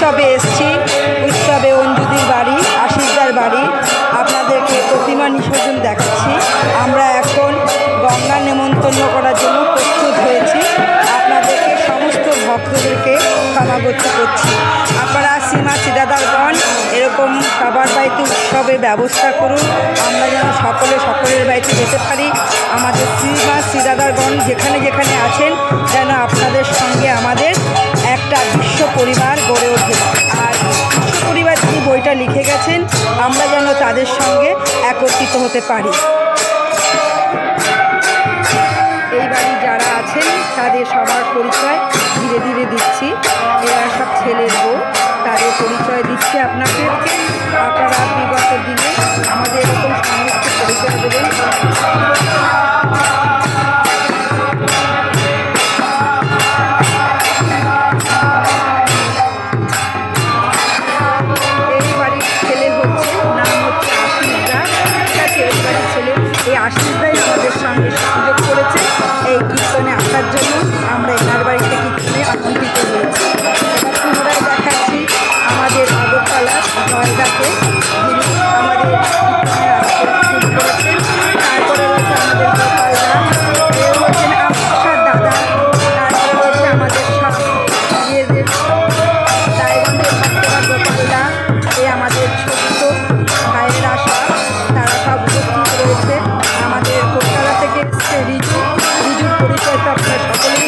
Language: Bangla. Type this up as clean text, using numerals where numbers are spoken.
উৎসবে এসেছি। উৎসবে অঞ্জুদির বাড়ি, আশিসদার বাড়ি, আপনাদেরকে প্রতিমা বিসর্জন দেখাচ্ছি। আমরা এখন গঙ্গা নেমন্তন্ন করার জন্য প্রস্তুত হয়েছি। আপনাদেরকে সমস্ত ভক্তদেরকে ক্ষমাগতি করছি। আপনারা সীমা সিদাদারগণ এরকম সবার বাড়িতে উৎসবের ব্যবস্থা করুন, আমরা যেন সকলের বাড়িতে যেতে পারি। আমাদের সীমা সিদাদারগণ যেখানে যেখানে আছেন যেন আপনাদের সঙ্গে আমাদের একটা বিশ্ব পরিবার গড়ে ওঠে। আর বিশ্ব পরিবার তিনি বইটা লিখে গেছেন, আমরা যেন তাদের সঙ্গে একত্রিত হতে পারি। এই বাড়ি যারা আছেন তাদের সবার পরিচয় ধীরে ধীরে দিচ্ছি। এরা সব ছেলের বউ, তাদের পরিচয় দিচ্ছি আপনাদেরকে। আপনারা বিগত দিনে আমাদের এরকম সমস্ত পরিচয় দেবেন। এই বাড়ির ছেলে হচ্ছে, নাম হচ্ছে আশিসদা। ঠিক আছে, এই বাড়ির ছেলে এই আশিসদাই আমাদের সঙ্গে সুযোগ করেছে এই কীর্তনে আসার জন্য। আমরা এনার বাড়িতে কীর্তনে আমন্ত্রিত হয়েছি। এবার পুনরায় দেখাচ্ছি আমাদের আগরতলার জয়দাকে, যিনি আমাদের কীর্তনের আসর শুরু করেছেন। তারপরে রয়েছে আমাদের গোপালদা, এ হচ্ছেন আমার দাদা। তারপরে রয়েছে আমাদের সব ইয়েদের রায়গঞ্জের ভক্তরা গোপালদা, এ আমাদের ছোট্ট ভাইয়ের আশা, তারা সব উপস্থিত রয়েছে। আমাদের কলকাতা থেকে এসছে রিজুর পরিচয় তো আপনারা সকলেই